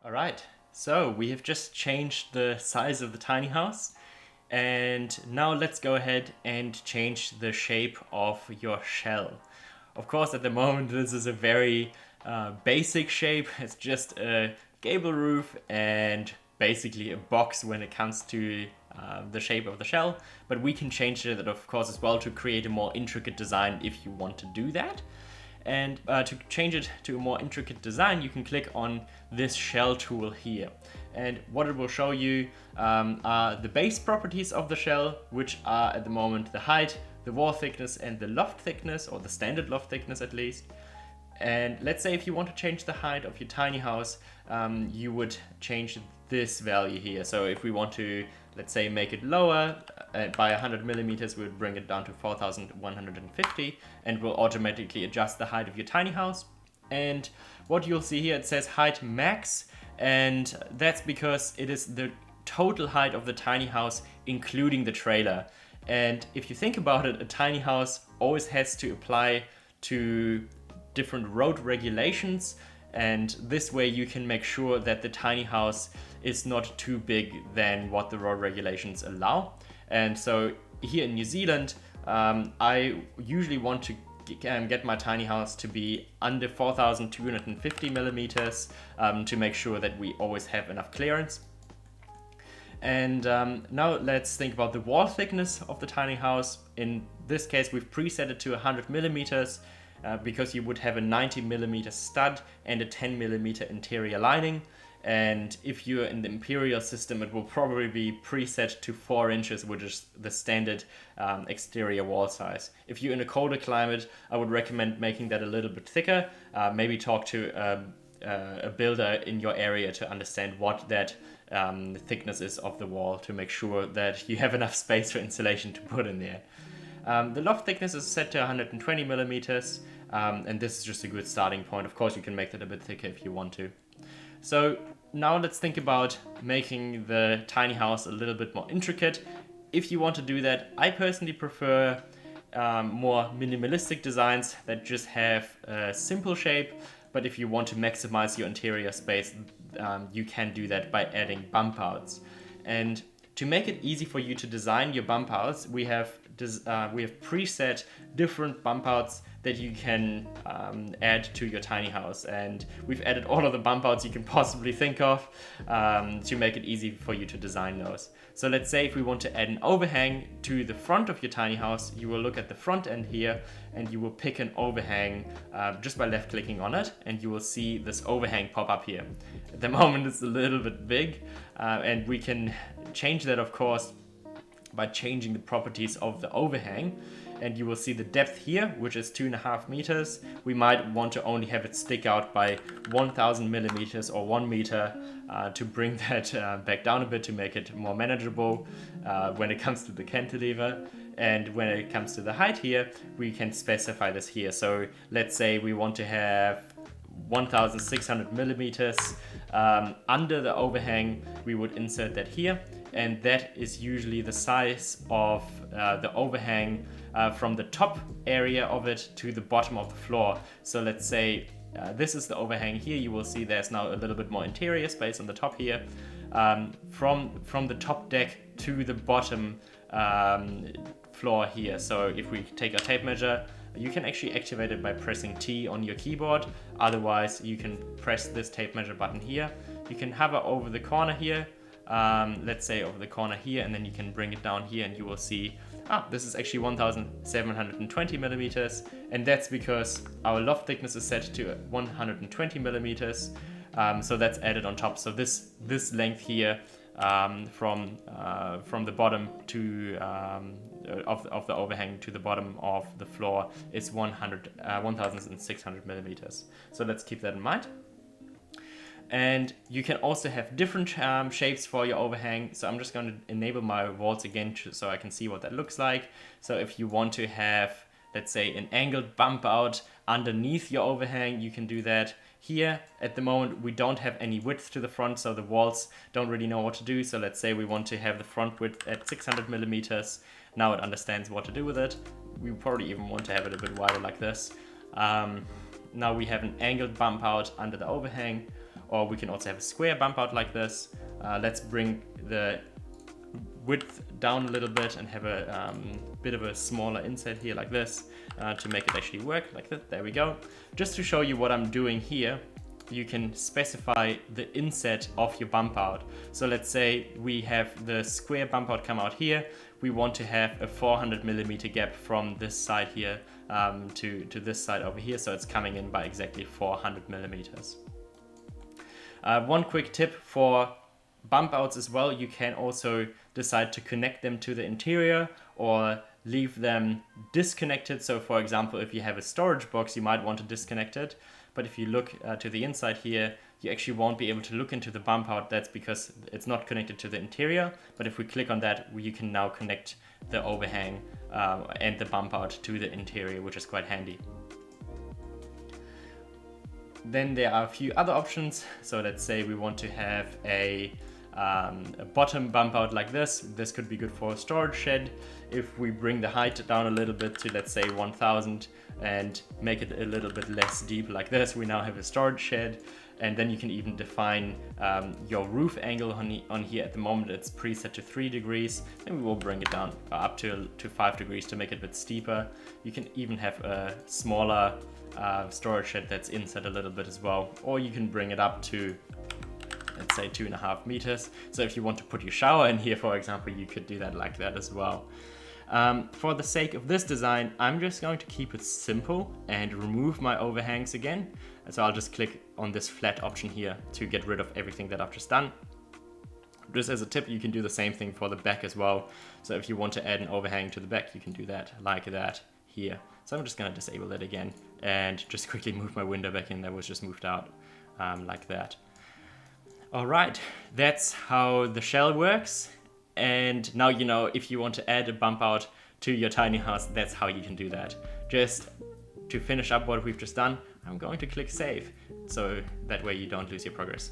All right, so we have just changed the size of the tiny house, and now let's go ahead and change the shape of your shell. Of course, at the moment this is a very basic shape. It's just a gable roof and basically a box when it comes to the shape of the shell, but we can change it of course as well to create a more intricate design if you want to do that. And to change it to a more intricate design, you can click on this shell tool here. And what it will show you are the base properties of the shell, which are at the moment the height, the wall thickness, and the loft thickness, or the standard loft thickness at least. And let's say if you want to change the height of your tiny house, you would change this value here. So if we want to, let's say, make it lower by 100 millimeters, we'll bring it down to 4,150 and will automatically adjust the height of your tiny house. And what you'll see here, it says height max, and that's because it is the total height of the tiny house, including the trailer. And if you think about it, a tiny house always has to apply to different road regulations, and this way you can make sure that the tiny house is not too big than what the road regulations allow. And so here in New Zealand, I usually want to get my tiny house to be under 4,250 millimeters to make sure that we always have enough clearance. And now let's think about the wall thickness of the tiny house. In this case, we've preset it to 100 millimeters because you would have a 90 millimeter stud and a 10 millimeter interior lining. And if you're in the Imperial system, it will probably be preset to 4 inches, which is the standard exterior wall size. If you're in a colder climate, I would recommend making that a little bit thicker. Maybe talk to a builder in your area to understand what that thickness is of the wall to make sure that you have enough space for insulation to put in there. The loft thickness is set to 120 millimeters, and this is just a good starting point. Of course, you can make that a bit thicker if you want to. So now let's think about making the tiny house a little bit more intricate. If you want to do that, I personally prefer more minimalistic designs that just have a simple shape. But if you want to maximize your interior space, you can do that by adding bump outs. And to make it easy for you to design your bump outs, we have preset different bump outs that you can add to your tiny house. And we've added all of the bump outs you can possibly think of to make it easy for you to design those. So let's say if we want to add an overhang to the front of your tiny house, you will look at the front end here and you will pick an overhang just by left clicking on it, and you will see this overhang pop up here. At the moment it's a little bit big, and we can change that of course by changing the properties of the overhang. And you will see the depth here, which is 2.5 meters. We might want to only have it stick out by 1,000 millimeters or 1 meter to bring that back down a bit to make it more manageable when it comes to the cantilever. And when it comes to the height here, we can specify this here. So let's say we want to have 1,600 millimeters under the overhang. We would insert that here, and that is usually the size of the overhang from the top area of it to the bottom of the floor. So let's say this is the overhang here. You will see there's now a little bit more interior space on the top here. From the top deck to the bottom floor here. So if we take a tape measure, you can actually activate it by pressing T on your keyboard. Otherwise, you can press this tape measure button here. You can hover over the corner here, let's say over the corner here, and then you can bring it down here and you will see, this is actually 1,720 millimeters. And that's because our loft thickness is set to 120 millimeters. So that's added on top. So this length here from the bottom to of the overhang to the bottom of the floor is 1,600 millimeters. So let's keep that in mind. And you can also have different shapes for your overhang. So I'm just going to enable my walls again so I can see what that looks like. So if you want to have, let's say, an angled bump out underneath your overhang, you can do that. Here, at the moment, we don't have any width to the front, so the walls don't really know what to do. So let's say we want to have the front width at 600 millimeters. Now it understands what to do with it. We probably even want to have it a bit wider like this. Now we have an angled bump out under the overhang. or we can also have a square bump out like this. Let's bring the width down a little bit and have a bit of a smaller inset here like this to make it actually work like that. There we go. Just to show you what I'm doing here, you can specify the inset of your bump out. So let's say we have the square bump out come out here. We want to have a 400mm gap from this side here to this side over here, so it's coming in by exactly 400mm. One quick tip for bump outs as well, you can also decide to connect them to the interior or leave them disconnected. So for example, if you have a storage box, you might want to disconnect it. But if you look to the inside here, you actually won't be able to look into the bump out. That's because it's not connected to the interior. But if we click on that, you can now connect the overhang and the bump out to the interior, which is quite handy. Then there are a few other options. So let's say we want to have a bottom bump out like this. This could be good for a storage shed. If we bring the height down a little bit to, let's say, 1000 and make it a little bit less deep like this, we now have a storage shed. And then you can even define your roof angle on here. At the moment it's preset to 3 degrees, and we will bring it down up to 5 degrees to make it a bit steeper. You can even have a smaller storage shed that's inset a little bit as well, or you can bring it up to, let's say, 2.5 meters. So if you want to put your shower in here, for example, you could do that like that as well. For the sake of this design, I'm just going to keep it simple and remove my overhangs again. So I'll just click on this flat option here to get rid of everything that I've just done. Just as a tip, you can do the same thing for the back as well. So if you want to add an overhang to the back, you can do that like that here. So I'm just going to disable that again and just quickly move my window back in that was just moved out like that. All right, that's how the shell works. And now you know if you want to add a bump out to your tiny house, that's how you can do that. Just to finish up what we've just done, I'm going to click save, so that way you don't lose your progress.